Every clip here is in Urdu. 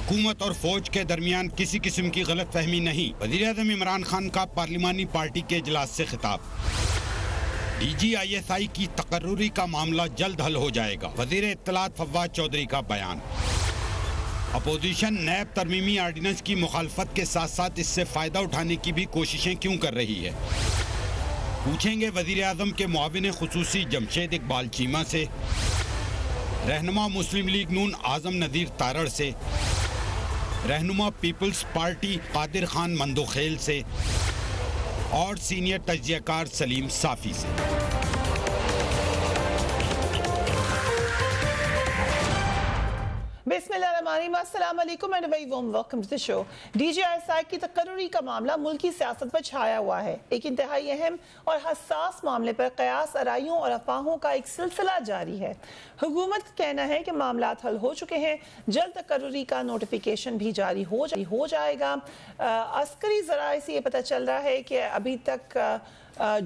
حکومت اور فوج کے درمیان کسی قسم کی غلط فہمی نہیں، وزیر اعظم عمران خان کا پارلیمانی پارٹی کے اجلاس سے خطاب۔ D G I S I کی تقرری کا معاملہ جلد حل ہو جائے گا، وزیر اطلاعات فواد چودھری کا بیان۔ اپوزیشن نیب ترمیمی آرڈیننس کی مخالفت کے ساتھ ساتھ اس سے فائدہ اٹھانے کی بھی کوششیں کیوں کر رہی ہے؟ پوچھیں گے وزیر اعظم کے معاون خصوصی جمشید اقبال چیمہ سے، رہنما مسلم لیگ نون اعظم نذیر تارڑ سے، رہنما پیپلز پارٹی قادر خان مندوخیل سے اور سینئر تجزیہ کار سلیم صافی سے۔ بسم اللہ الرحمن الرحیم، السلام علیکم and very warm welcome to the show. D G I S I کی تقرری کا معاملہ ملکی سیاست پر چھایا ہوا ہے۔ ایک انتہائی اہم اور حساس معاملے پر قیاس آرائیوں اور افواہوں کا ایک سلسلہ جاری ہے۔ حکومت کا کہنا ہے کہ معاملات حل ہو چکے ہیں، جلد تقرری کا نوٹیفیکیشن بھی جاری ہو جائے گا۔ عسکری ذرائع سے یہ پتہ چل رہا ہے کہ ابھی تک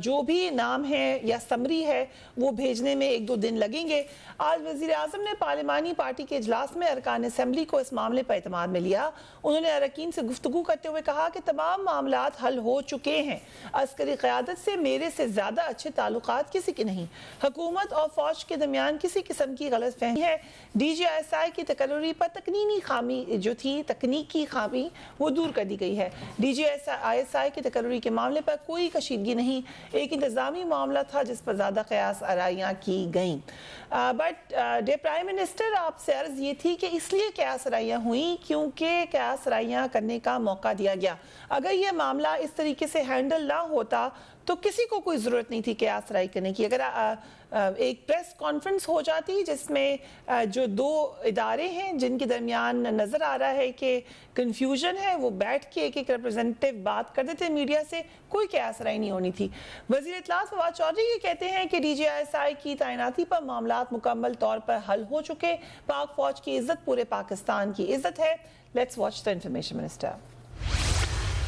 جو بھی نام ہے یا سمری ہے وہ بھیجنے میں 1-2 دن لگیں گے۔ آج وزیر اعظم نے پارلیمانی پارٹی کے اجلاس میں ارکان اسمبلی کو اس معاملے پر اعتماد میں لیا۔ انہوں نے اراکین سے گفتگو کرتے ہوئے کہا کہ تمام معاملات حل ہو چکے ہیں، عسکری قیادت سے میرے سے زیادہ اچھے تعلقات کسی کے نہیں، حکومت اور فوج کے درمیان کسی قسم کی غلط فہمی ہے۔ D G I S I کی تقرری پر تکنیکی خامی وہ دور کر دی گئی ہے۔ D G I S I کی تقرری کے معاملے پر کوئی کشیدگی نہیں، ایک انتظامی معاملہ تھا جس پر زیادہ قیاس آرائیاں کی گئیں۔ بٹ ڈے پرائم منسٹر، آپ سے عرض یہ تھی کہ اس لیے قیاس آرائیاں ہوئیں کیونکہ قیاس آرائیاں کرنے کا موقع دیا گیا۔ اگر یہ معاملہ اس طریقے سے ہینڈل نہ ہوتا تو کسی کو کوئی ضرورت نہیں تھی قیاس آرائی کرنے کی۔ اگر ایک پریس کانفرنس ہو جاتی جس میں جو 2 ادارے ہیں جن کے درمیان نظر آ رہا ہے کہ کنفیوژن ہے، وہ بیٹھ کے ایک ریپرزینٹیو بات کر دیتے میڈیا سے، کوئی قیاس آرائی نہیں ہونی تھی۔ وزیر اطلاعات فواد چودھری یہ کہتے ہیں کہ D G I S I کی تعیناتی پر معاملات مکمل طور پر حل ہو چکے، پاک فوج کی عزت پورے پاکستان کی عزت ہے۔ Let's watch the information minister.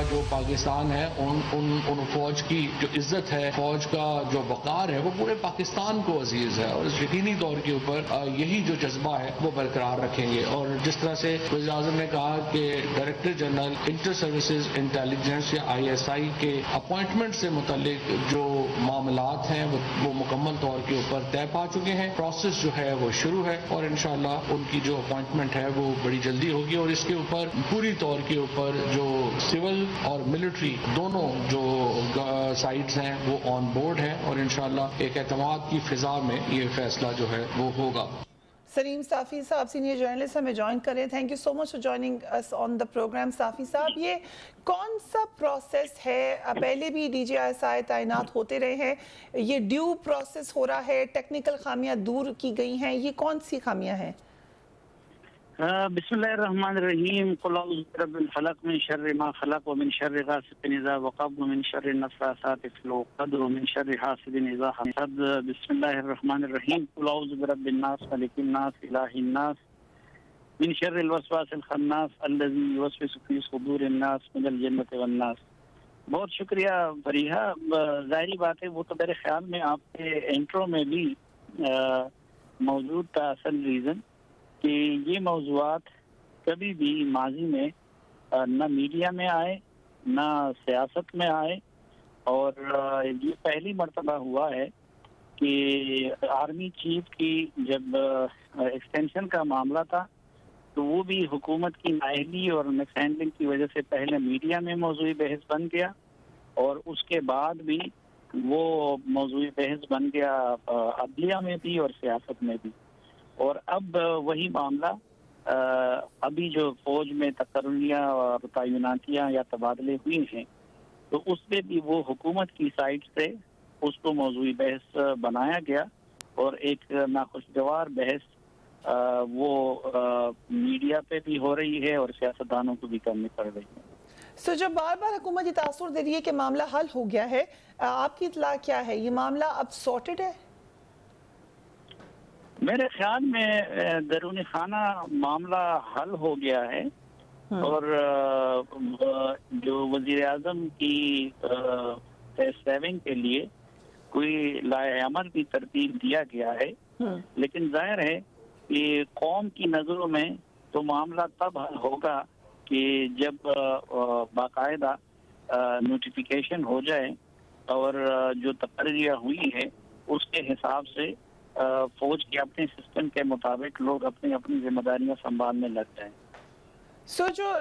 جو پاکستان ہے ان فوج کی جو عزت ہے، فوج کا جو وقار ہے، وہ پورے پاکستان کو عزیز ہے، اور اس یقینی طور کے اوپر یہی جو جذبہ ہے وہ برقرار رکھیں گے۔ اور جس طرح سے وزیر اعظم نے کہا کہ director general inter services intelligence یا آئی ایس آئی کے اپوائنٹمنٹ سے متعلق جو معاملات ہیں وہ مکمل طور کے اوپر طے پا چکے ہیں، پروسیس جو ہے وہ شروع ہے، اور انشاءاللہ ان کی جو اپوائنٹمنٹ ہے وہ بڑی جلدی ہوگی، اور اس کے اوپر پوری طور کے اوپر جو سول اور ملٹری دونوں جو سائٹس ہیں وہ آن بورڈ ہیں، اور انشاءاللہ ایک اعتماد کی فضا میں یہ فیصلہ جو ہے وہ ہوگا۔ سلیم صافی صاحب سینئر جرنلسٹ ہمیں جوائن کریں، thank you so much for joining us on the programme. Safi صاحب، یہ کون سا پروسیس ہے؟ پہلے بھی ڈی جی آئی ایس آئی تعینات ہوتے رہے ہیں، یہ ڈیو پروسیس ہو رہا ہے، ٹیکنیکل خامیاں دور کی گئی ہیں، یہ کون سی خامیاں ہیں؟ بسم اللہ الرحمن الرحیم، قل اعوذ برب الفلق من شر ما خلق ومن شر غاسق اذا وقب ومن شر النفاثات في العقد ومن شر حاسد اذا حسد۔ بسم اللہ الرحمن الرحیم، قل اعوذ برب الناس ملک الناس الہ الناس من شر الوسواس الخناس الذي يوسوس في صدور الناس من الجنۃ والناس۔ بہت شکریہ فریحہ۔ ظاہری بات ہے، وہ تو میرے خیال میں آپ کے انٹرو میں بھی موجود تھا اصل ریزن کہ یہ موضوعات کبھی بھی ماضی میں نہ میڈیا میں آئے نہ سیاست میں آئے، اور یہ پہلی مرتبہ ہوا ہے کہ آرمی چیف کی جب ایکسٹینشن کا معاملہ تھا تو وہ بھی حکومت کی نااہلی اور مس ہینڈلنگ کی وجہ سے پہلے میڈیا میں موضوع بحث بن گیا، اور اس کے بعد بھی وہ موضوع بحث بن گیا عدلیہ میں بھی اور سیاست میں بھی۔ اور اب وہی معاملہ ابھی جو فوج میں تقرریاں اور تعیناتیاں یا تبادلے ہوئے ہیں تو اس پہ بھی وہ حکومت کی سائٹ سے اس کو موضوع بحث بنایا گیا، اور ایک ناخوشگوار بحث وہ میڈیا پہ بھی ہو رہی ہے اور سیاستدانوں کو بھی کرنی پڑ رہی ہے۔ جب بار بار حکومت یہ تاثر دے رہی ہے کہ معاملہ حل ہو گیا ہے، آپ کی اطلاع کیا ہے؟ یہ معاملہ اب سارٹڈ ہے؟ میرے خیال میں درون خانہ معاملہ حل ہو گیا ہے، اور جو وزیر اعظم کی سیونگ کے لیے کوئی لائحہ عمل بھی ترتیب دیا گیا ہے، لیکن ظاہر ہے کہ قوم کی نظروں میں تو معاملہ تب حل ہوگا کہ جب باقاعدہ نوٹیفیکیشن ہو جائے اور جو تقرریاں ہوئی ہے اس کے حساب سے فوج کے اپنے سسٹم کے مطابق لوگ اپنی اپنی ذمہ داریاں سنبھالنے لگ جائیں. سو جو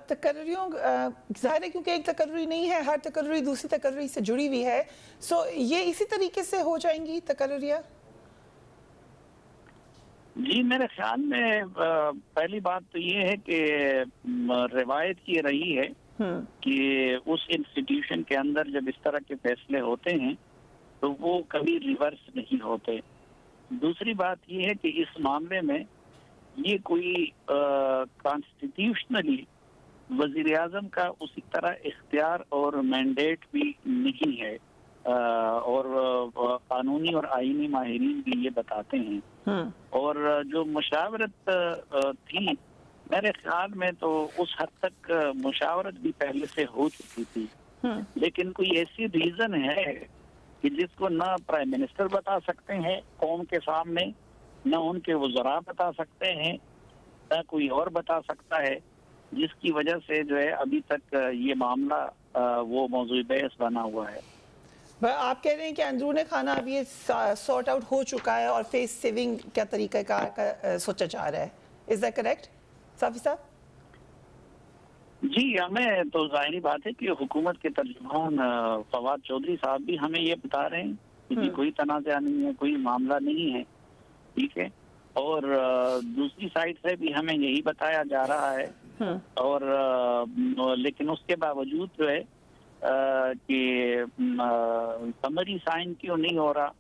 تقرریوں ظاہر ہے کیونکہ ایک تقرری نہیں ہے، ہر تقرری دوسری تقرری سے جڑی ہوئی ہے، سو یہ اسی طریقے سے ہو جائیں گی تقرریاں؟ جی میرے خیال میں پہلی بات تو یہ ہے کہ روایت یہ رہی ہے کہ اس انسٹیٹیوشن کے اندر جب اس طرح کے فیصلے ہوتے ہیں تو وہ کبھی ریورس نہیں ہوتے. دوسری بات یہ ہے کہ اس معاملے میں یہ کوئی کانسٹیٹیوشنلی وزیر اعظم کا اسی طرح اختیار اور مینڈیٹ بھی نہیں ہے، اور قانونی اور آئینی ماہرین بھی یہ بتاتے ہیں. اور جو مشاورت تھی میرے خیال میں تو اس حد تک مشاورت بھی پہلے سے ہو چکی تھی، لیکن کوئی ایسی ریزن ہے کہ جس کو نہ پرائم منسٹر بتا سکتے ہیں قوم کے سامنے، نہ ان کے وزراء بتا سکتے ہیں، نہ کوئی اور بتا سکتا ہے، جس کی وجہ سے جو ہے ابھی تک یہ معاملہ وہ موضوع بحث بنا ہوا ہے. آپ کہہ رہے ہیں کہ اندرون خانہ اب یہ سارٹ آؤٹ ہو چکا ہے اور فیس سیونگ کا طریقہ کار کا سوچا جا رہا ہے، از دیٹ کریکٹ صافی صاحب؟ جی ہمیں تو ظاہری بات ہے کہ حکومت کے ترجمان فواد چودھری صاحب بھی ہمیں یہ بتا رہے ہیں کہ کوئی تنازع نہیں ہے، کوئی معاملہ نہیں ہے، ٹھیک ہے. اور دوسری سائڈ سے بھی ہمیں یہی بتایا جا رہا ہے، اور لیکن اس کے باوجود جو ہے کہ سمری سائن کیوں نہیں ہو رہا،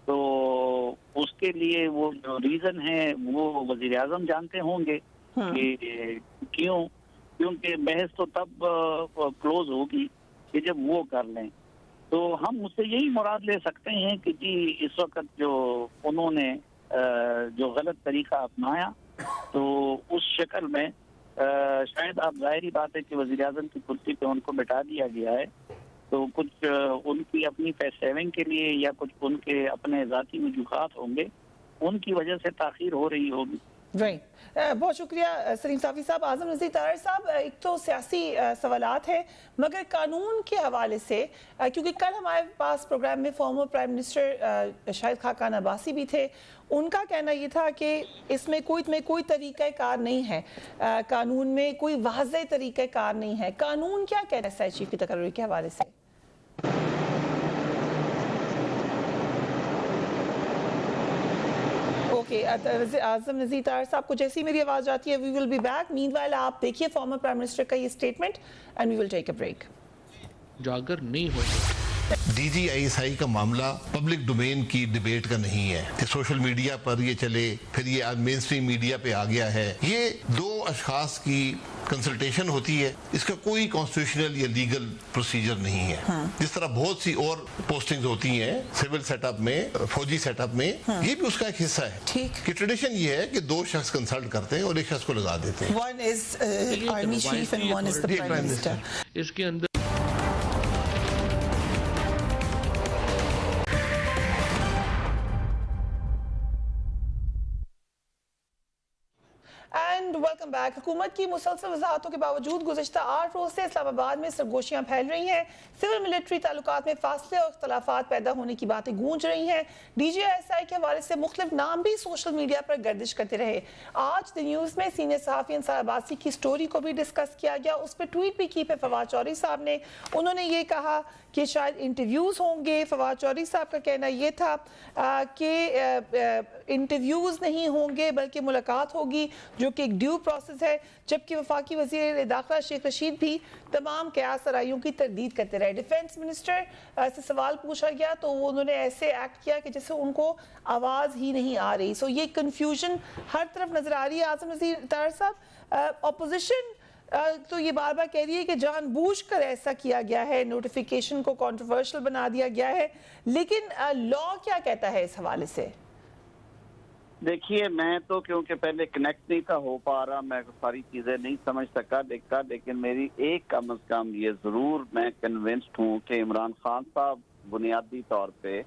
تو اس کے لیے وہ جو ریزن ہے وہ وزیر اعظم جانتے ہوں گے کہ کیونکہ بحث تو تب کلوز ہوگی کہ جب وہ کر لیں. تو ہم اس سے یہی مراد لے سکتے ہیں کہ جی اس وقت جو انہوں نے جو غلط طریقہ اپنایا تو اس شکل میں شاید آپ ظاہری بات ہے کہ وزیر اعظم کی کرسی پہ ان کو بٹھا دیا گیا ہے، تو کچھ ان کی اپنی فیس سیونگ کے لیے یا کچھ ان کے اپنے ذاتی وجوہات ہوں گے، ان کی وجہ سے تاخیر ہو رہی ہوگی. بہت شکریہ سلیم صافی صاحب. اعظم نذیر طاہر صاحب، ایک تو سیاسی سوالات ہیں مگر قانون کے حوالے سے، کیونکہ کل ہمارے پاس پروگرام میں farmer prime minister Shahid Khaqan Abbasi بھی تھے، ان کا کہنا یہ تھا کہ اس میں کوئی طریقہ کار نہیں ہے، قانون میں کوئی واضح طریقہ کار نہیں ہے. قانون کیا کہہ رہا ہے چیف کی تقرری کے حوالے سے؟ اعظم نذیر طاہر صاحب کو جیسی میری آواز جاتی ہے we will be back. Meanwhile آپ دیکھیے فارمر پرائم منسٹر کا یہ statement and we will take a break. اجاگر نہیں ہوئے. ڈی جی آئی ایس آئی کا معاملہ پبلک ڈومین کی ڈیبیٹ کا نہیں ہے کہ سوشل میڈیا پر یہ چلے، پھر یہ آج مین سٹریم میڈیا پہ آ گیا ہے. یہ دو اشخاص کی کنسلٹیشن ہوتی ہے، اس کا کوئی کانسٹیٹیوشنل یا لیگل پروسیجر نہیں ہے. جس طرح بہت سی اور پوسٹنگز ہوتی ہیں سول سیٹ اپ میں، فوجی سیٹ اپ میں، یہ بھی اس کا ایک حصہ ہے کہ ٹریڈیشن یہ ہے کہ دو شخص کنسلٹ کرتے ہیں اور ایک شخص کو لگا دیتے ہیں. One is army chief and one is the prime minister. اس کے اندر اینڈ ویلکم بیک. حکومت کی مسلسل وضاحتوں کے باوجود گزشتہ 8 روز سے اسلام آباد میں سرگوشیاں پھیل رہی ہیں، سول ملٹری تعلقات میں فاصلے اور اختلافات پیدا ہونے کی باتیں گونج رہی ہیں. ڈی جی ایس آئی کے حوالے سے مختلف نام بھی سوشل میڈیا پر گردش کرتے رہے. آج دی نیوز میں سینئر صحافی انصار عباسی کی سٹوری کو بھی ڈسکس کیا گیا، اس پہ ٹویٹ بھی کی پہ فواد چودھری صاحب نے. انہوں نے یہ کہا کہ شاید انٹرویوز ہوں گے. فواد چودھری صاحب کا کہنا یہ تھا کہ انٹرویوز نہیں ہوں گے بلکہ ملاقات ہوگی جو کہ ایک ڈیو پروسیس ہے، جبکہ وفاقی وزیر داخلہ شیخ رشید بھی تمام قیاس آرائیوں کی تردید کرتے رہے. ڈیفنس منسٹر سے سوال پوچھا گیا تو انہوں نے ایسے ایکٹ کیا کہ جیسے ان کو آواز ہی نہیں آ رہی. سو یہ کنفیوژن ہر طرف نظر آ رہی ہے. اعظم نذیر طاہر صاحب، اپوزیشن تو یہ بار بار کہہ رہی ہے کہ جان بوجھ کر ایسا کیا گیا ہے، نوٹیفیکیشن کو کنٹروورشل بنا دیا گیا ہے، لیکن لا کیا کہتا ہے اس حوالے سے؟ دیکھیے میں تو کیونکہ پہلے کنیکٹ نہیں تھا ہو پا رہا، میں ساری چیزیں نہیں سمجھ سکا دیکھا، لیکن میری ایک کم از کم یہ ضرور میں کنونسڈ ہوں کہ عمران خان صاحب بنیادی طور پہ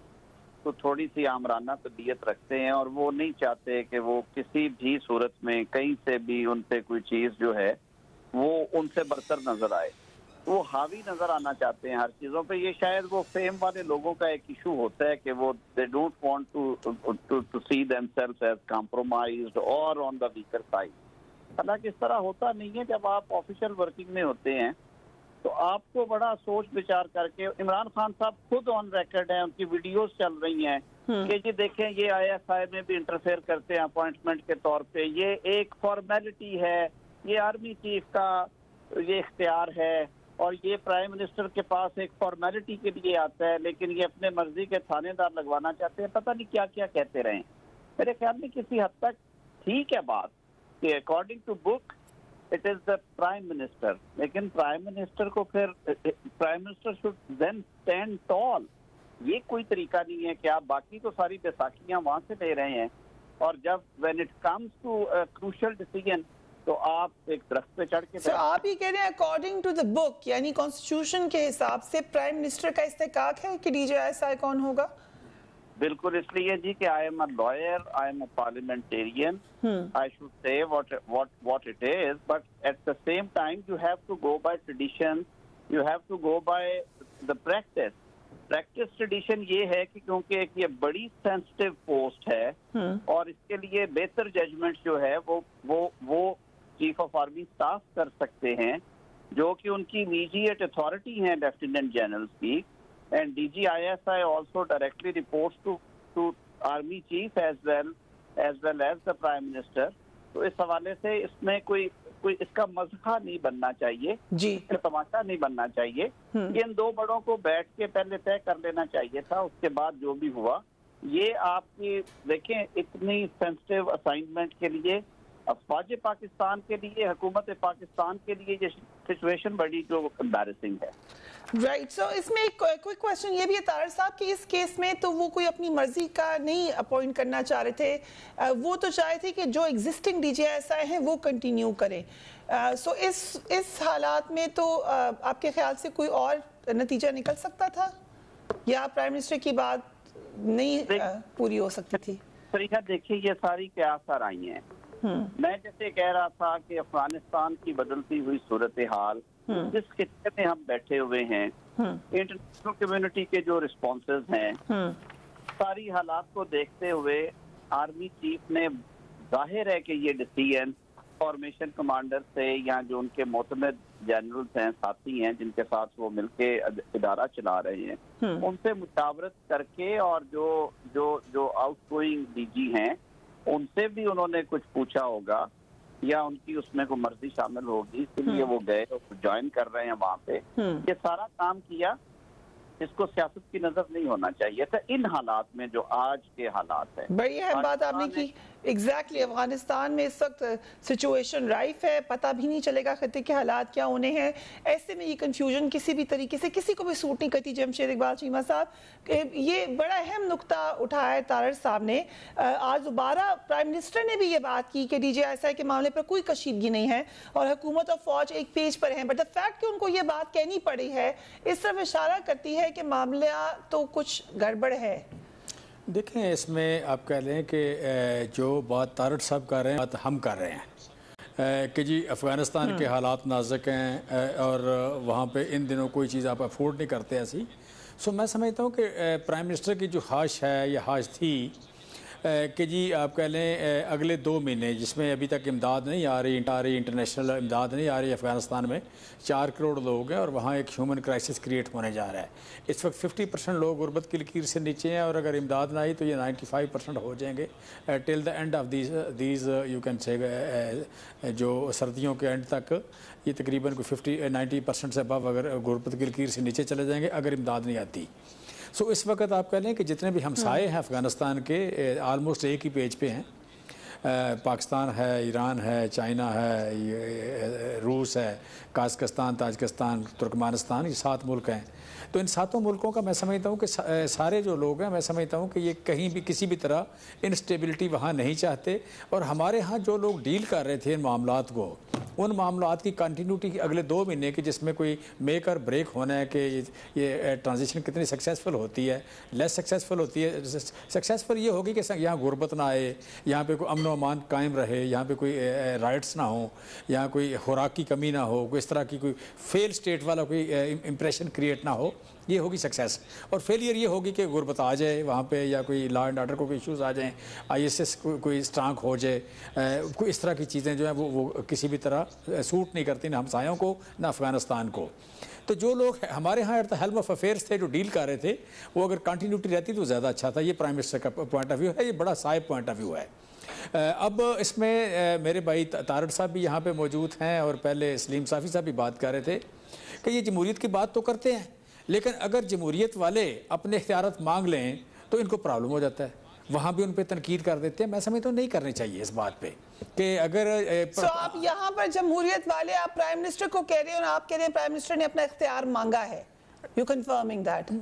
کو تھوڑی سی آمرانہ طبیعت رکھتے ہیں اور وہ نہیں چاہتے کہ وہ کسی بھی صورت میں کہیں سے بھی ان پہ کوئی چیز جو ہے وہ ان سے برتر نظر آئے. وہ حاوی نظر آنا چاہتے ہیں ہر چیزوں پہ. یہ شاید وہ فیم والے لوگوں کا ایک ایشو ہوتا ہے کہ وہ they don't want to see themselves as compromised or on the weaker side. حالانکہ اس طرح ہوتا نہیں ہے. جب آپ آفیشیل ورکنگ میں ہوتے ہیں تو آپ کو بڑا سوچ بچار کر کے, عمران خان صاحب خود آن ریکارڈ ہیں, ان کی ویڈیوز چل رہی ہیں کہ جی دیکھیں یہ ISI میں بھی انٹرفیئر کرتے ہیں اپوائنٹمنٹ کے طور پہ, یہ ایک فارمیلٹی ہے, یہ آرمی چیف کا یہ اختیار ہے, اور یہ پرائم منسٹر کے پاس ایک فارمیلٹی کے لیے آتا ہے, لیکن یہ اپنے مرضی کے تھانے دار لگوانا چاہتے ہیں. پتہ نہیں کیا کیا کہتے رہے. میرے خیال میں کسی حد تک ٹھیک ہے بات کہ according to book it is the prime minister, لیکن پرائم منسٹر کو پھر prime minister should then stand tall. یہ کوئی طریقہ نہیں ہے کہ آپ باقی تو ساری بیساکھیاں وہاں سے لے رہے ہیں, اور جب when it comes to crucial decision تو آپ ایک درخت پہ چڑھ کے آپ یہ کہہ رہے ہیں اکارڈنگ ٹو دا بک, یعنی کانسٹیٹیوشن کے حساب سے پرائم منسٹر کا استحقاق ہے کہ DGI کون ہوگا؟ بالکل اس لیے جی کہ I am a lawyer, I am a parliamentarian, I should say what it is, but at the same time you have to go by tradition, you have to go by the practice. Practice tradition یہ ہے کہ کیونکہ ایک یہ بڑی سینسٹیو پوسٹ ہے اور اس کے لیے بہتر ججمنٹ جو ہے وہ چیف آف آرمی اسٹاف کر سکتے ہیں, جو کہ ان کی امیڈیٹ اتھارٹی ہیں لیفٹیننٹ جنرلز کی. And DGISI also directly reports to Army Chief as well as the Prime Minister. تو اس حوالے سے اس میں کوئی اس کا مذاق نہیں بننا چاہیے, اس کا تماشا نہیں بننا چاہیے. یہ ان دو بڑوں کو بیٹھ کے پہلے طے کر لینا چاہیے تھا, اس کے بعد جو بھی ہوا. یہ آپ کی دیکھیں اتنی سینسٹیو اسائنمنٹ کے لیے, افواج پاکستان کے لیے, حکومت پاکستان کے لیے یہ سچویشن بڑی جو امبیرسنگ ہے. رائٹ. سو اس میں ایک کوئک کویسچن یہ بھی ہے طاہر صاحب کہ اس کیس میں تو وہ کوئی اپنی مرضی کا نہیں اپوائنٹ کرنا چاہ رہے تھے, وہ تو چاہے تھے کہ جو ایگزسٹنگ DGISI ہیں وہ کنٹینیو کریں. سو اس حالات میں تو آپ کے خیال سے کوئی اور نتیجہ نکل سکتا تھا یا پرائم منسٹر کی بات نہیں پوری ہو سکتی تھی؟ طریقہ دیکھیے یہ ساری قیاس آرائی ہیں. میں جیسے کہہ رہا تھا کہ افغانستان کی بدلتی ہوئی صورتحال, جس خطے میں ہم بیٹھے ہوئے ہیں, انٹرنیشنل کمیونٹی کے جو رسپانسز ہیں, ساری حالات کو دیکھتے ہوئے آرمی چیف نے ظاہر ہے کہ یہ ڈیسیژن فارمیشن کمانڈر سے یا جو ان کے معتمد جنرلز ہیں, ساتھی ہیں جن کے ساتھ وہ مل کے ادارہ چلا رہے ہیں, ان سے مشاورت کر کے, اور جو آؤٹ گوئنگ DG ہیں ان سے بھی انہوں نے کچھ پوچھا ہوگا یا ان کی اس میں کوئی مرضی شامل ہوگی, اس لیے وہ گئے اور جوائن کر رہے ہیں وہاں پہ. یہ سارا کام کیا, اس کو سیاست کی نظر نہیں ہونا چاہیے تھا ان حالات میں جو آج کے حالات ہیں. بڑی اہم بات آپ نے کی. ایگزیکٹلی افغانستان میں اس وقت سچویشن رائف ہے, پتہ بھی نہیں چلے گا خطے کے حالات کیا ہونے ہیں. ایسے میں یہ کنفیوژن کسی بھی طریقے سے کسی کو بھی سوٹ نہیں کرتی. جمشید اقبال چیمہ صاحب, یہ بڑا اہم نقطہ اٹھایا ہے طاہر صاحب نے. آج دوبارہ پرائم منسٹر نے بھی یہ بات کی کہ DGISI کے معاملے پر کوئی کشیدگی نہیں ہے اور حکومت اور فوج ایک پیج پر ہیں, بٹ دا فیکٹ کہ ان کو یہ بات کہنی پڑی ہے اس طرف اشارہ کرتی ہے کہ معاملہ تو کچھ گڑبڑ ہے. دیکھیں اس میں آپ کہہ لیں کہ جو بات طارق صاحب کر رہے ہیں بات ہم کر رہے ہیں کہ جی افغانستان کے حالات نازک ہیں اور وہاں پہ ان دنوں کوئی چیز آپ افورڈ نہیں کرتے ایسی. سو میں سمجھتا ہوں کہ پرائم منسٹر کی جو خواہش ہے یا خواہش تھی کہ جی آپ کہہ لیں اگلے 2 مہینے جس میں ابھی تک امداد نہیں آ رہی انٹرنیشنل امداد نہیں آ رہی افغانستان میں, 4 کروڑ لوگ ہیں اور وہاں ایک ہیومن کرائسس کریٹ ہونے جا رہا ہے. اس وقت 50% لوگ غربت کی لکیر سے نیچے ہیں اور اگر امداد نہ آئی تو یہ 95% ہو جائیں گے till the end of these you can say, جو سردیوں کے اینڈ تک یہ تقریباً کوئی 90% سے ابو اگر غربت کی لکیر سے نیچے چلے جائیں گے اگر امداد نہیں آتی. سو اس وقت آپ کہہ لیں کہ جتنے بھی ہمسائے ہیں افغانستان کے آلموسٹ ایک ہی پیج پہ ہیں. پاکستان ہے, ایران ہے, چائنا ہے, روس ہے, قازقستان, تاجکستان, ترکمانستان, یہ 7 ملک ہیں. تو ان 7 ملکوں کا میں سمجھتا ہوں کہ سارے جو لوگ ہیں میں سمجھتا ہوں کہ یہ کہیں بھی کسی بھی طرح انسٹیبلٹی وہاں نہیں چاہتے. اور ہمارے ہاں جو لوگ ڈیل کر رہے تھے ان معاملات کو ان معاملات کی کنٹینیوٹی اگلے 2 مہینے کی جس میں کوئی میک اور بریک ہونا ہے کہ یہ ٹرانزیشن کتنی سکسیزفل ہوتی ہے لیس سکسیزفل ہوتی ہے. سکسیزفل یہ ہوگی کہ یہاں غربت نہ آئے, یہاں پہ کوئی امن و امان قائم رہے, یہاں پہ کوئی رائٹس نہ ہوں, یہاں کوئی خوراک کی کمی نہ ہو, کوئی اس طرح کی کوئی فیل اسٹیٹ والا کوئی امپریشن کریٹ نہ ہو. یہ ہوگی سکسیس. اور فیلئر یہ ہوگی کہ غربت آ جائے وہاں پہ, یا کوئی لا اینڈ آرڈر کو کوئی ایشوز آ جائیں, ISS کوئی اسٹرانگ ہو جائے, کوئی اس طرح کی چیزیں جو ہیں وہ کسی بھی طرح سوٹ نہیں کرتی نہ ہمسایوں کو نہ افغانستان کو. تو جو لوگ ہمارے ہاں at the helm of affairs تھے جو ڈیل کر رہے تھے وہ اگر کنٹینیوٹی رہتی تو زیادہ اچھا تھا. یہ پرائم منسٹر کا پوائنٹ آف ویو ہے, یہ بڑا صائب پوائنٹ آف ویو ہے. اب اس میں میرے بھائی طارق صاحب بھی یہاں پہ موجود ہیں اور پہلے سلیم صافی صاحب بھی بات کر رہے تھے کہ یہ جمہوریت کی بات تو کرتے ہیں, لیکن اگر جمہوریت والے اپنے اختیارات مانگ لیں تو ان کو پرابلم ہو جاتا ہے. وہاں بھی ان پہ تنقید کر دیتے ہیں. میں سمجھتا ہوں نہیں کرنی چاہیے اس بات پہ کہ اگر آپ یہاں پر جمہوریت والے آپ پرائم منسٹر کو کہہ رہے ہیں اور آپ کہہ رہے ہیں پرائم منسٹر نے اپنا اختیار مانگا ہے. You confirming that?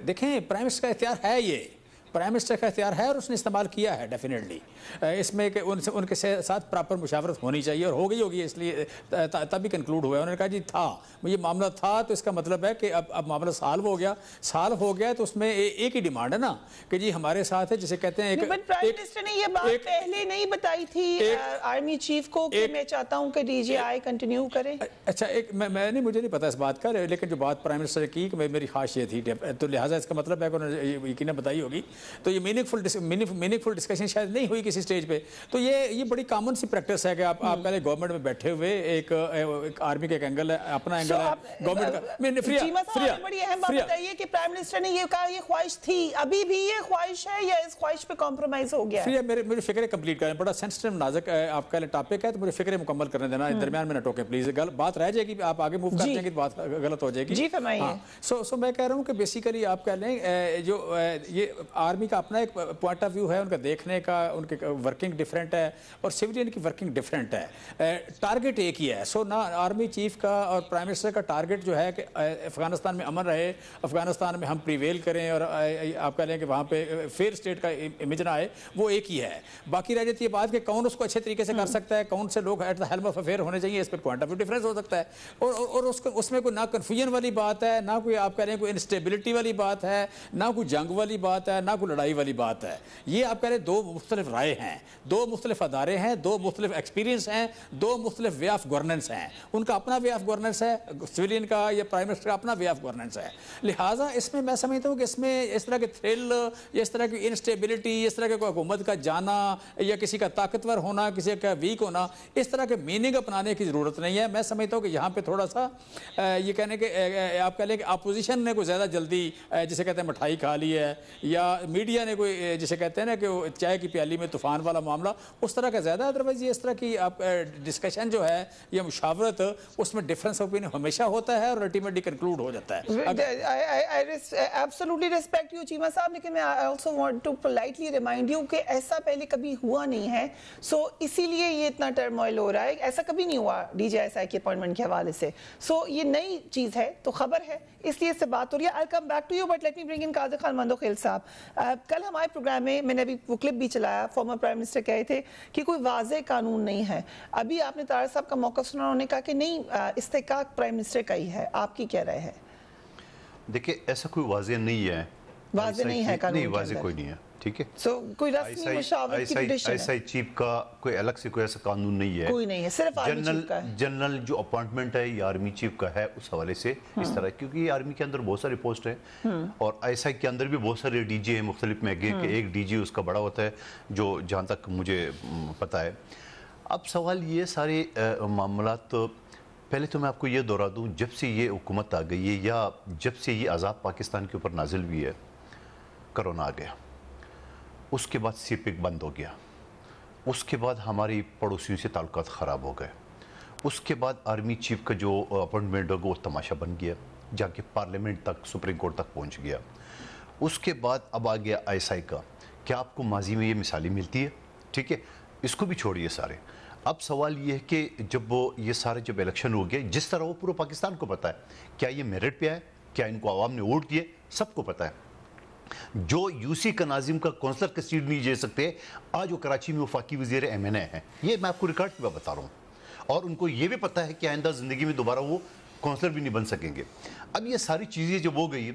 دیکھیں پرائم منسٹر کا اختیار ہے, یہ پرائم منسٹر کا اختیار ہے اور اس نے استعمال کیا ہے ڈیفینیٹلی. اس میں کہ ان کے ساتھ پراپر مشاورت ہونی چاہیے اور ہو گئی ہوگی, اس لیے تبھی کنکلوڈ ہوا ہے. انہوں نے کہا جی تھا یہ معاملہ تھا تو اس کا مطلب ہے کہ اب معاملہ سالو ہو گیا تو اس میں ایک ہی ڈیمانڈ ہے نا کہ جی ہمارے ساتھ ہے جسے کہتے ہیں. بٹ پرائم منسٹر نے یہ بات پہلے نہیں بتائی تھی آرمی چیف کو کہ میں چاہتا ہوں کہ DGI کنٹینیو کرے. اچھا مجھے نہیں پتا اس بات کا, لیکن جو بات پرائم منسٹر نے کی کہ میری خواہش یہ تھی تو لہٰذا اس کا مطلب ہے کہ انہوں نے یقیناً بتائی ہوگی. تو یہ میننگ فل ڈسکشن شاید نہیں ہوئی کسی سٹیج پہ. تو یہ بڑی کامن سی پریکٹس ہے کہ آپ پہلے گورنمنٹ میں بیٹھے ہوئے ایک آرمی کا ایک اینگل ہے, اپنا اینگل ہے گورنمنٹ کا. بڑی اہم بات بتائیے کہ پرائم منسٹر نے یہ کہا یہ خواہش تھی, ابھی بھی یہ خواہش ہے یا اس خواہش پہ کمپرومائز ہو گیا ہے؟ میری فکریں کمپلیٹ کریں, بڑا سینسٹیو نازک آپ کا ٹاپک ہے تو مجھے فکریں مکمل کرنے دینا, درمیان میں نہ ٹوکیں پلیز. بات رہ جائے گی آپ آگے موو کر جائیں گے تو بات غلط ہو جائے گی. جی فرمائیے. سو میں کہہ رہا ہوں کہ بیسیکلی آپ کہہ لیں جو یہ آرمی کا اپنا ایک پوائنٹ آف ویو ہے, ان کا دیکھنے کا, ان کی ورکنگ ڈفرینٹ ہے اور سویلین کی ورکنگ ڈفرینٹ ہے. ٹارگٹ ایک ہی ہے. سو نہ آرمی چیف کا اور پرائم منسٹر کا ٹارگٹ جو ہے کہ افغانستان میں امن رہے, افغانستان میں ہم پریویل کریں اور آپ کہہ لیں کہ وہاں پہ فیئر اسٹیٹ کا امیج نہ آئے, وہ ایک ہی ہے. باقی رہ جاتی ہے بات کہ کون اس کو اچھے طریقے سے کر سکتا ہے, کون سے لوگ at the helm of affair ہونے چاہیے, اس پہ پوائنٹ آف ویو ڈفرینس ہو سکتا ہے. اور اس میں کوئی نہ کنفیوژن والی بات ہے, نہ کوئی آپ کہہ رہے ہیں کوئی انسٹیبلٹی والی بات ہے, نہ کوئی جنگ والی بات ہے, نہ کوئی لڑائی والی بات ہے. یہ آپ کہہ رہے ہیں دو مختلف رائے ہیں, دو مختلف ادارے ہیں, دو مختلف ایکسپیرینس ہیں, دو مختلف وے آف گورننس ہیں. ان کا اپنا وے آف گورننس ہے, سویلین کا یا پرائم منسٹر کا اپنا وے آف گورننس ہے. لہٰذا اس میں میں سمجھتا ہوں کہ اس میں اس طرح کے تھرل, اس طرح کی انسٹیبلٹی, اس طرح کے کوئی حکومت کا جانا یا کسی کا طاقتور ہونا, کسی کا ویک ہونا, اس طرح کے میننگ اپنانے کی ضرورت نہیں ہے. میں سمجھتا ہوں کہ یہاں پہ تھوڑا سا یہ کہنے کہ آپ کہہ لیں کہ اپوزیشن نے کوئی زیادہ جلدی جسے کہتے ہیں مٹھائی کھا لی ہے, یا میڈیا نے کوئی جسے کہتے ہیں نا کہ چائے کی پیالی میں طوفان والا معاملہ اس طرح کا زیادہ. ادروائز یہ اس طرح کی آپ ڈسکشن جو ہے یا مشاورت, اس میں ڈفرینس اوپینین ہمیشہ ہوتا ہے اور الٹیمیٹلی کنکلوڈ ہو جاتا ہے. ایبسولوٹلی ریسپیکٹ یو چیمہ صاحب, لیکن میں also want to politely remind you کہ ایسا پہلے کبھی ہوا نہیں ہے, سو اسی لیے یہ اتنا ٹرموائل ہو رہا ہے. ایسا کبھی نہیں ہوا DGI کی اپوائنٹمنٹ کے حوالے سے. سو یہ نئی چیز ہے تو خبر ہے, اس لیے اس سے بات ہو رہی ہے. I'll come back to you, but let me bring in قادر خان مندوخیل صاحب. کل ہمارے پروگرام میں نے ابھی وہ کلپ بھی چلایا, فارمر پرائم منسٹر کہے تھے کہ کوئی واضح قانون نہیں ہے. ابھی آپ نے طارق صاحب کا موقف سنا, انہوں نے کہا کہ نہیں, استحقاق پرائم منسٹر کا ہی ہے. آپ کی کیا رائے ہے؟ دیکھیں ایسا کوئی واضح نہیں ہے, واضح نہیں ہے قانون, نہیں واضح کوئی نہیں ہے, ٹھیک ہے. سو کوئی رسمی مشاورت کی پٹیشن ہے, ISI چیف کا کوئی الگ سے کوئی ایسا قانون نہیں ہے, کوئی نہیں ہے, صرف آرمی چیف کا ہے. جنرل جو اپوائنٹمنٹ ہے یہ آرمی چیف کا ہے اس حوالے سے اس طرح, کیونکہ یہ آرمی کے اندر بہت سارے پوسٹ ہیں اور ISI کے اندر بھی بہت سارے DG ہیں مختلف میں, کہ ایک DG اس کا بڑا ہوتا ہے جو جہاں تک مجھے پتا ہے. اب سوال یہ سارے معاملات, پہلے تو میں آپ کو یہ دہرا دوں, جب سے یہ حکومت آ گئی ہے یا جب سے یہ عذاب پاکستان کے اوپر نازل ہوئی ہے, کرونا آ گیا, اس کے بعد CPIC بند ہو گیا, اس کے بعد ہماری پڑوسیوں سے تعلقات خراب ہو گئے, اس کے بعد آرمی چیف کا جو اپوائنٹمنٹ ہوگا وہ تماشا بن گیا, جا کے پارلیمنٹ تک, سپریم کورٹ تک پہنچ گیا. اس کے بعد اب آ گیا ISI کا. کیا آپ کو ماضی میں یہ مثالیں ملتی ہے؟ ٹھیک ہے, اس کو بھی چھوڑیے سارے. اب سوال یہ ہے کہ جب یہ سارے جب الیکشن ہو گئے, جس طرح وہ پورے پاکستان کو پتہ ہے, کیا یہ میرٹ پہ آئے, کیا ان کو عوام نے ووٹ دیے, سب کو پتہ ہے. جو UC کا ناظم کا کونسلر کا سیٹ نہیں جے سکتے, آج وہ کراچی میں وفاقی وزیر MNA ہیں. یہ میں آپ کو ریکارڈ پہ بتا رہا ہوں. اور ان کو یہ بھی پتہ ہے کہ آئندہ زندگی میں دوبارہ وہ کونسلر بھی نہیں بن سکیں گے. اب یہ ساری چیزیں جب ہو گئی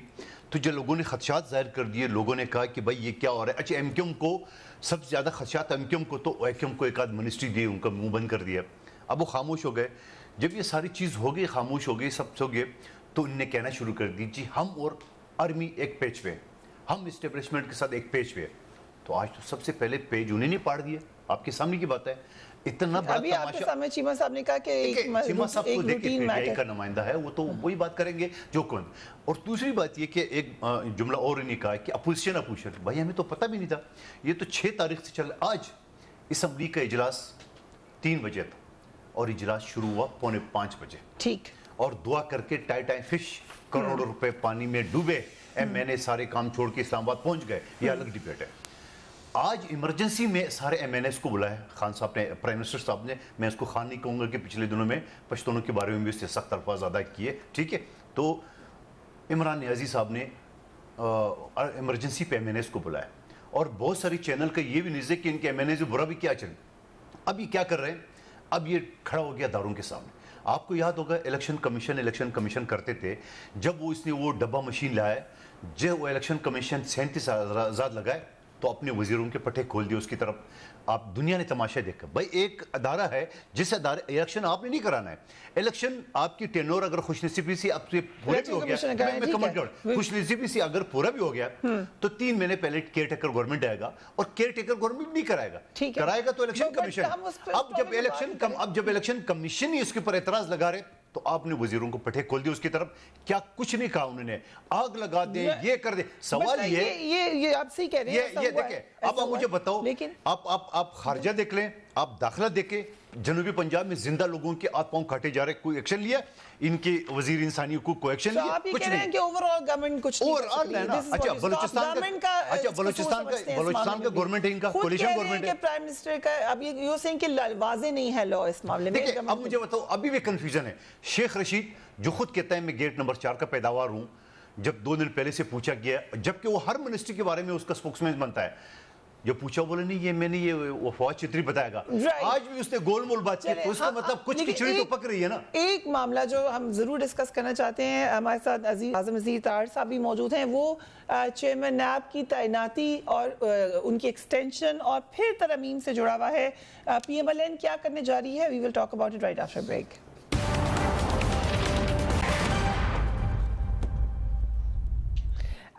تو جو لوگوں نے خدشات ظاہر کر دیے, لوگوں نے کہا کہ بھائی یہ کیا ہو رہا ہے. اچھا ایم کیو ایم کو سب سے زیادہ خدشات ایم کیو ایم کو, تو ایم کیو ایم کو ایک آدھ منسٹری دی, ان کا منہ بند کر دیا. اب وہ خاموش ہو گئے. جب یہ ساری چیز ہو گئی, خاموش ہو گئی, سب ہو گئے, تو ان نے کہنا شروع کر دی جی ہم اور آرمی ایک پیج پہ, ہم اسٹیبلشمنٹ کے ساتھ ایک پیج پہ. تو آج تو سب سے پہلے پیج انہیں نہیں پاڑ دیا. آپ کے سامنے کی بات ہے. اتنا بڑا ابھی آپ کے سامنے چیمہ صاحب نے کہا کہ چیمہ صاحب تو دیکھیں روٹین پی ٹی آئی میٹر کا نمائندہ ہے, وہ تو وہی بات کریں گے جو کون. اور دوسری بات یہ کہ ایک جملہ اور انہیں کہا کہ اپوزیشن بھائی ہمیں تو پتہ بھی نہیں تھا. یہ تو 6 تاریخ سے چل, آج اسمبلی کا اجلاس 3 بجے تھا اور اجلاس شروع ہوا 4:45 بجے. ٹھیک. اور دعا کر کے ٹائی فش کروڑوں روپے پانی میں ڈوبے, ایم این اے سارے کام چھوڑ کے اسلام آباد پہنچ گئے. یہ الگ ڈیبیٹ ہے. آج ایمرجنسی میں سارے ایم این ایس کو بلایا خان صاحب نے, پرائم منسٹر صاحب نے. میں اس کو خان نہیں کہوں گا کہ پچھلے دنوں میں پشتونوں کے بارے میں بھی اس سے سخت الفاظ ادا کیے, ٹھیک ہے. تو عمران نیازی صاحب نے ایمرجنسی پہ ایم این ایس کو بلایا, اور بہت ساری چینل کا یہ بھی نیز ہے کہ ان کے ایم این اے سے برا بھی کیا چلے. اب یہ کیا کر رہے ہیں, اب یہ کھڑا ہو گیا داروں کے سامنے. آپ کو یاد ہوگا الیکشن کمیشن کرتے تھے, جب وہ اس نے وہ ڈبہ مشین لایا, جب وہ الیکشن کمیشن 37,000 لگائے تو اپنے وزیروں کے پٹھے کھول دیے اس کی طرف. آپ دنیا نے تماشا دیکھا. بھائی ایک ادارہ ہے جس ادارے, الیکشن آپ نے نہیں کرانا ہے. الیکشن آپ کی ٹینور اگر خوش نصیبی سے آپ سے پورا بھی ہو گیا, میں کمنٹ کروں, خوش نصیبی سے اگر پورا بھی ہو گیا تو 3 مہینے پہلے کیئر ٹیکر گورنمنٹ آئے گا, اور کیئر ٹیکر گورنمنٹ نہیں کرائے گا, کرائے گا تو الیکشن کمیشن. اب جب الیکشن کمیشن ہی اس کے اوپر اعتراض لگا رہے تو آپ نے وزیروں کو پٹھے کھول دیا اس کی طرف. کیا کچھ نہیں کہا انہوں نے, آگ لگا دیں, یہ کر دیں. سوال یہ آپ صحیح کہہ رہے ہیں. یہ دیکھیں, اب آپ مجھے بتاؤ, آپ خارجہ دیکھ لیں, آپ داخلہ دیکھیں, جنوبی پنجاب میں زندہ لوگوں کے ہاتھ پاؤں کاٹے جا رہے, کوئی ایکشن لیا ان کے وزیر انسانی حقوق کو ایکشن لیا, کچھ نہیں. کہ اوورآل گورنمنٹ کچھ نہیں. اچھا بلوچستان کا گورنمنٹ ہے, ان کا کولیشن گورنمنٹ ہے. پرائم منسٹر کا اب یہ سین کہ واضح نہیں ہے لا اس معاملے میں. اب مجھے بتاؤ, ابھی بھی کنفیوژن ہے. شیخ رشید جو خود کہتا ہے میں گیٹ نمبر 4 کا پیداوار ہوں, جب 2 دن پہلے سے پوچھا گیا, جبکہ وہ ہر منسٹری کے بارے میں اس کا سپوکسمین بنتا ہے, جو پوچھا بولے نہیں یہ میں نے یہ فواد چتری بتائے گا. آج بھی اس نے گول مول بات کی, تو اس کا مطلب کچھ کھچڑی تو پک رہی ہے نا. ایک معاملہ جو ہم ضرور ڈسکس کرنا چاہتے ہیں, ہمارے ساتھ اعظم عزیر طاہر صاحب بھی موجود ہیں. وہ چیئرمین نیب کی تعیناتی اور ان کی ایکسٹینشن اور پھر ترمیم سے جڑا ہوا ہے. پی ایم ایل این کیا کرنے جا رہی ہے, we will talk about it right after break.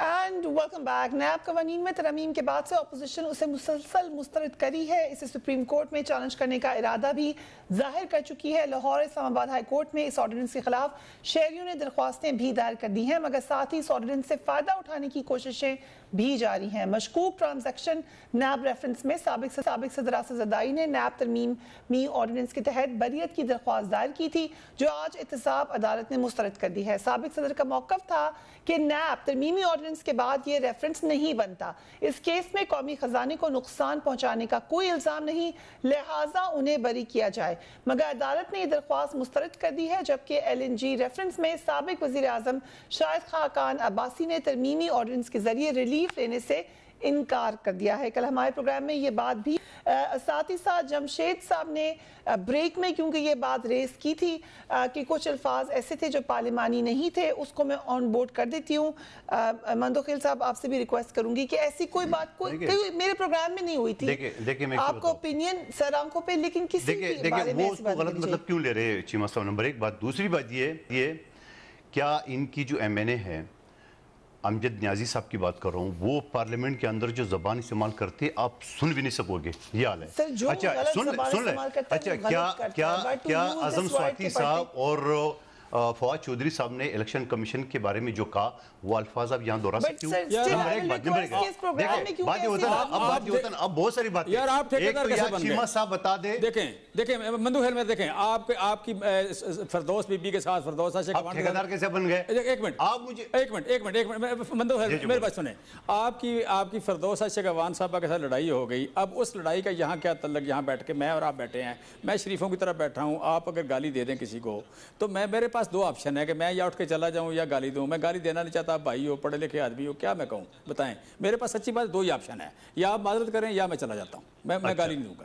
And welcome back. NAB قوانین میں ترمیم کے بعد سے اپوزیشن اسے مسلسل مسترد کری ہے. اسے سپریم کورٹ میں چیلنج کرنے کا ارادہ بھی ظاہر کر چکی ہے. لاہور اسلام آباد ہائی کورٹ میں اس آرڈیننس کے خلاف شہریوں نے درخواستیں بھی دائر کر دی ہیں, مگر ساتھ ہی اس آرڈیننس سے فائدہ اٹھانے کی کوششیں بھی جاری ہیں. مشکوک ٹرانزیکشن نیب ریفرنس میں سابق صدر آصف زرداری نے نیب ترمیمی آرڈیننس کے تحت بریت کی درخواست دائر کی تھی, جو آج احتساب عدالت نے مسترد کر دی ہے. سابق صدر کا موقف تھا کہ نیب ترمیمی آرڈیننس کے بعد یہ ریفرنس نہیں بنتا. اس کیس میں قومی خزانے کو نقصان پہنچانے کا کوئی الزام نہیں, لہٰذا انہیں بری کیا جائے. مگر عدالت نے یہ درخواست مسترد کر دی ہے, جبکہ ایل این جی ریفرنس میں سابق وزیر اعظم شاہد خاقان عباسی نے ترمیمی آرڈیننس کے ذریعے ریلیف لینے سے انکار کر دیا ہے. کل ہمارے پروگرام میں یہ بات بھی ساتھ ہی ساتھ جمشید صاحب نے بریک میں, کیونکہ یہ بات ریز کی تھی کہ کچھ الفاظ ایسے تھے جو پارلیمانی نہیں تھے, اس کو میں آن بورڈ کر دیتی ہوں. مندوخیل صاحب آپ سے بھی ریکویسٹ کروں گی کہ ایسی کوئی بات میرے پروگرام میں نہیں ہوئی تھی, آپ کو اوپینین سر آنکھوں پہ, لیکن کسی کے بارے میں ایسی بات غلط مطلب کیوں لے رہے چیمہ صاحب. نمبر 1 بات. دوسری بات یہ کیا ان کی جو ایم این اے ہے, امجد نیازی صاحب کی بات کر رہا ہوں, وہ پارلیمنٹ کے اندر جو زبان استعمال کرتے آپ سن بھی نہیں سکو گے, یہ حال ہے. اچھا سن لیں. اچھا کیا اعظم سواتی صاحب اور فواد چودھری صاحب نے الیکشن کمیشن کے بارے میں جو کہا وہ الفاظ آپ یہاں دہرا سکتے ہو؟ اب بہت ساری باتیں. چیمہ صاحب بتا دیں. دیکھیں مندوخیل میں دیکھیں, آپ کی فردوس بی بی کے ساتھ فردوس آپ ٹھیکیدار کیسے بن گئے؟ ایک منٹ مندوخیل میرے پاس سنیں. آپ کی فردوس شیخوان صاحبہ کے ساتھ لڑائی ہو گئی. اب اس لڑائی کا یہاں کیا تعلق؟ یہاں بیٹھ کے میں اور آپ بیٹھے ہیں, میں شریفوں کی طرف بیٹھا ہوں, آپ اگر گالی دے دیں کسی کو تو میرے پاس 2 آپشن ہے کہ میں یا اٹھ کے چلا جاؤں یا گالی دوں. میں گالی دینا نہیں چاہتا, آپ بھائی ہو, پڑھے لکھے آدمی ہو, کیا میں کہوں بتائیں. میرے پاس سچی بات 2 ہی آپشن ہے, یا آپ معذرت کریں یا میں چلا جاتا ہوں, میں گالی نہیں دوں گا.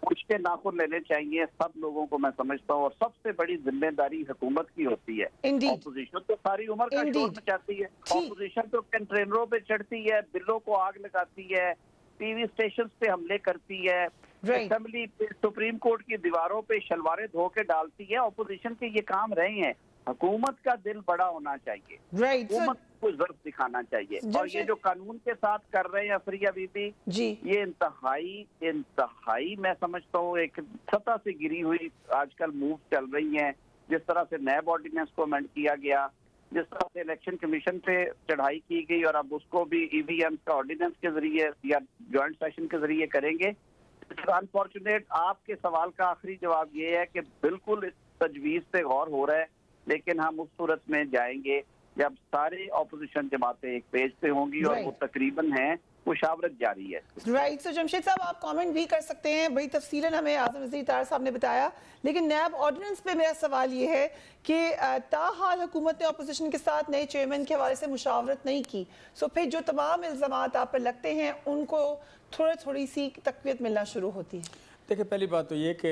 کچھ کے ناخن لینے چاہیے سب لوگوں کو، میں سمجھتا ہوں، اور سب سے بڑی ذمہ داری حکومت کی ہوتی ہے۔ اپوزیشن تو ساری عمر کا شور مچاتی ہے، اپوزیشن تو کنٹینروں پہ چڑھتی ہے، بلوں کو آگ لگاتی ہے، ٹی وی اسٹیشنز پہ حملے کرتی ہے، اسمبلی پہ، سپریم کورٹ کی دیواروں پہ شلواریں دھو کے ڈالتی ہے۔ اپوزیشن کے یہ کام رہے ہیں۔ حکومت کا دل بڑا ہونا چاہیے، حکومت کو ضرورت دکھانا چاہیے، اور یہ جو قانون کے ساتھ کر رہے ہیں افریہ بی بی، یہ انتہائی میں سمجھتا ہوں ایک سطح سے گری ہوئی آج کل موو چل رہی ہیں۔ جس طرح سے نیب آرڈیننس کو امینڈ کیا گیا، جس طرح سے الیکشن کمیشن پہ چڑھائی کی گئی، اور اب اس کو بھی ای وی ایم کا آرڈیننس کے ذریعے یا جوائنٹ سیشن کے ذریعے کریں گے۔ انفارچونیٹ آپ کے سوال کا آخری جواب یہ ہے کہ بالکل اس تجویز پہ غور ہو رہا ہے، لیکن ہم اس صورت میں جائیں گے جب سارے اپوزیشن جماعتیں ایک پیج پہ ہوں گی، اور وہ تقریباً ہیں، مشاورت جاری ہے۔ رائٹ، سو جمشید صاحب آپ کامنٹ بھی کر سکتے ہیں، بڑی تفصیلاً ہمیں اعظم وزیر طاہر صاحب نے بتایا، لیکن نیب آرڈیننس پہ میرا سوال یہ ہے کہ تاحال حکومت نے اپوزیشن کے ساتھ نئے چیئرمین کے حوالے سے مشاورت نہیں کی، سو پھر جو تمام الزامات آپ پر لگتے ہیں ان کو تھوڑی سی تقویت ملنا شروع ہوتی ہے۔ دیکھیں، پہلی بات تو یہ کہ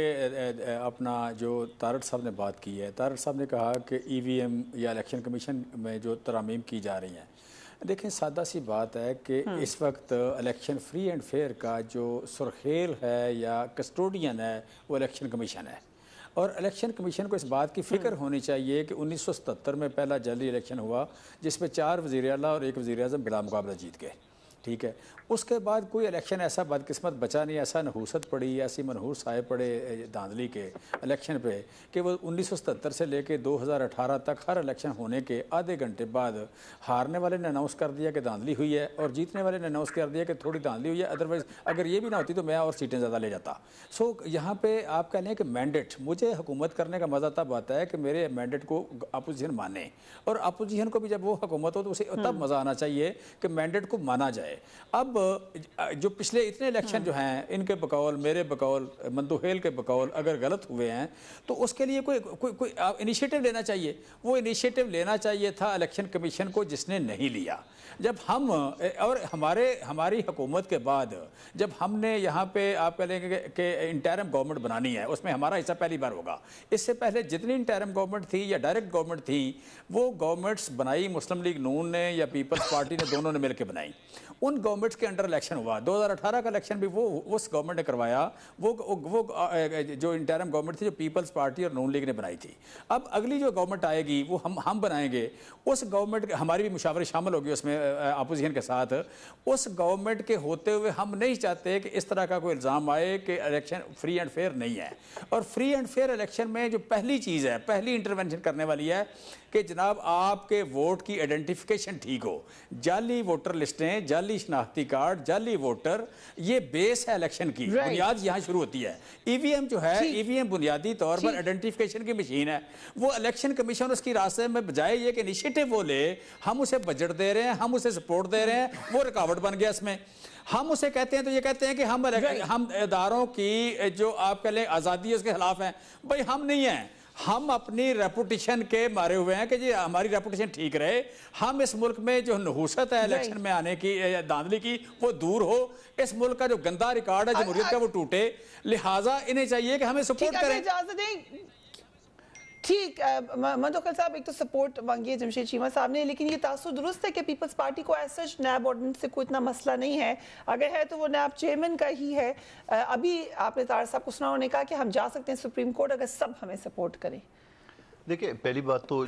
اپنا جو طارق صاحب نے بات کی ہے، طارق صاحب نے کہا کہ ای وی ایم یا الیکشن کمیشن میں جو ترامیم کی جا رہی ہیں، دیکھیں سادہ سی بات ہے کہ اس وقت الیکشن فری اینڈ فیئر کا جو سرخیل ہے یا کسٹوڈین ہے وہ الیکشن کمیشن ہے، اور الیکشن کمیشن کو اس بات کی فکر ہونی چاہیے کہ 1977 میں پہلا جلدی الیکشن ہوا جس میں 4 وزیر اعلیٰ اور 1 وزیر اعظم بلا مقابلہ جیت گئے، ٹھیک ہے۔ اس کے بعد کوئی الیکشن ایسا بدقسمت بچا نہیں، ایسا نحوست پڑی، ایسی منحوس سائے پڑے دھاندلی کے الیکشن پہ کہ وہ 1977 سے لے کے 2018 تک ہر الیکشن ہونے کے آدھے گھنٹے بعد ہارنے والے نے اناؤنس کر دیا کہ دھاندلی ہوئی ہے، اور جیتنے والے نے اناؤنس کر دیا کہ تھوڑی دھاندلی ہوئی ہے، ادروائز اگر یہ بھی نہ ہوتی تو میں اور سیٹیں زیادہ لے جاتا۔ سو یہاں پہ آپ کہہ لیں کہ مینڈیٹ، مجھے حکومت کرنے کا مزہ تب آتا ہے کہ میرے مینڈیٹ کو اپوزیشن مانے، اور اپوزیشن کو بھی جب وہ حکومت ہو تو اسے تب مزہ آنا چاہیے کہ مینڈیٹ کو مانا جائے۔ اب جو پچھلے اتنے الیکشن جو ہیں ان کے بقول، میرے بقول، مندوہیل کے بقول اگر غلط ہوئے ہیں تو اس کے لیے کوئی انیشیٹو لینا چاہیے۔ وہ انیشیٹو لینا چاہیے تھا الیکشن کمیشن کو، جس نے نہیں لیا۔ جب ہم اور ہماری حکومت کے بعد جب ہم نے یہاں پہ آپ کہہ لیں گے کہ انٹرم گورنمنٹ بنانی ہے، اس میں ہمارا حصہ پہلی بار ہوگا۔ اس سے پہلے جتنی انٹرم گورنمنٹ تھی یا ڈائریکٹ گورنمنٹ تھی، وہ گورنمنٹس بنائی مسلم لیگ نون نے یا پیپلز پارٹی نے، دونوں نے مل کے بنائی۔ ان گورنمنٹس کے انڈر الیکشن ہوا، 2018 کا الیکشن بھی وہ اس گورنمنٹ نے کروایا، وہ جو انٹرم گورنمنٹ تھی جو پیپلز پارٹی اور نون لیگ نے بنائی تھی۔ اب اگلی جو گورنمنٹ آئے گی وہ ہم بنائیں گے، اس گورنمنٹ ہماری بھی مشاورت شامل ہوگی اس میں اپوزیشن کے ساتھ۔ اس گورنمنٹ کے ہوتے ہوئے ہم نہیں چاہتے کہ اس طرح کا کوئی الزام آئے کہ الیکشن فری اینڈ فیئر نہیں ہے۔ اور فری اینڈ فیئر الیکشن میں جو پہلی چیز ہے، پہلی انٹرونشن کرنے والی ہے کہ جناب آپ کے ووٹ کی آئیڈینٹیفیکیشن ٹھیک ہو۔ جعلی ووٹر لسٹیں، جعلی شناختی کارڈ، جعلی ووٹر، یہ بیس ہے الیکشن کی، بنیاد یہاں شروع ہوتی ہے۔ ای وی ایم جو ہے، ای وی ایم بنیادی طور پر آئیڈینٹیفیکیشن کی مشین ہے۔ وہ الیکشن کمیشن اس کی راستے میں بجائے یہ کہ انیشیٹو وہ لے، ہم اسے بجٹ دے رہے ہیں، ہم اسے سپورٹ دے رہے ہیں، وہ رکاوٹ بن گیا اس میں۔ ہم اسے کہتے ہیں تو یہ کہتے ہیں کہ ہم اداروں کی جو آپ کہہ لیں آزادی اس کے خلاف ہیں۔ بھائی ہم نہیں ہیں، ہم اپنی ریپوٹیشن کے مارے ہوئے ہیں کہ جی ہماری ریپوٹیشن ٹھیک رہے، ہم اس ملک میں جو نحوست ہے الیکشن میں آنے کی، دھاندلی کی، وہ دور ہو، اس ملک کا جو گندا ریکارڈ ہے جمہوریت کا وہ ٹوٹے، لہٰذا انہیں چاہیے کہ ہمیں سپورٹ کریں۔ ٹھیک، مندوہیل صاحب ایک تو سپورٹ مانگی ہے جمشید چیمہ صاحب نے، لیکن یہ تاثر درست ہے کہ پیپلز پارٹی کو ایسا نیب آرڈیننس سے کوئی اتنا مسئلہ نہیں ہے، اگر ہے تو وہ نیب چیئرمین کا ہی ہے۔ ابھی آپ نے طارق صاحب کو سنا، انہوں نے کہا کہ ہم جا سکتے ہیں سپریم کورٹ اگر سب ہمیں سپورٹ کریں۔ دیکھیں پہلی بات تو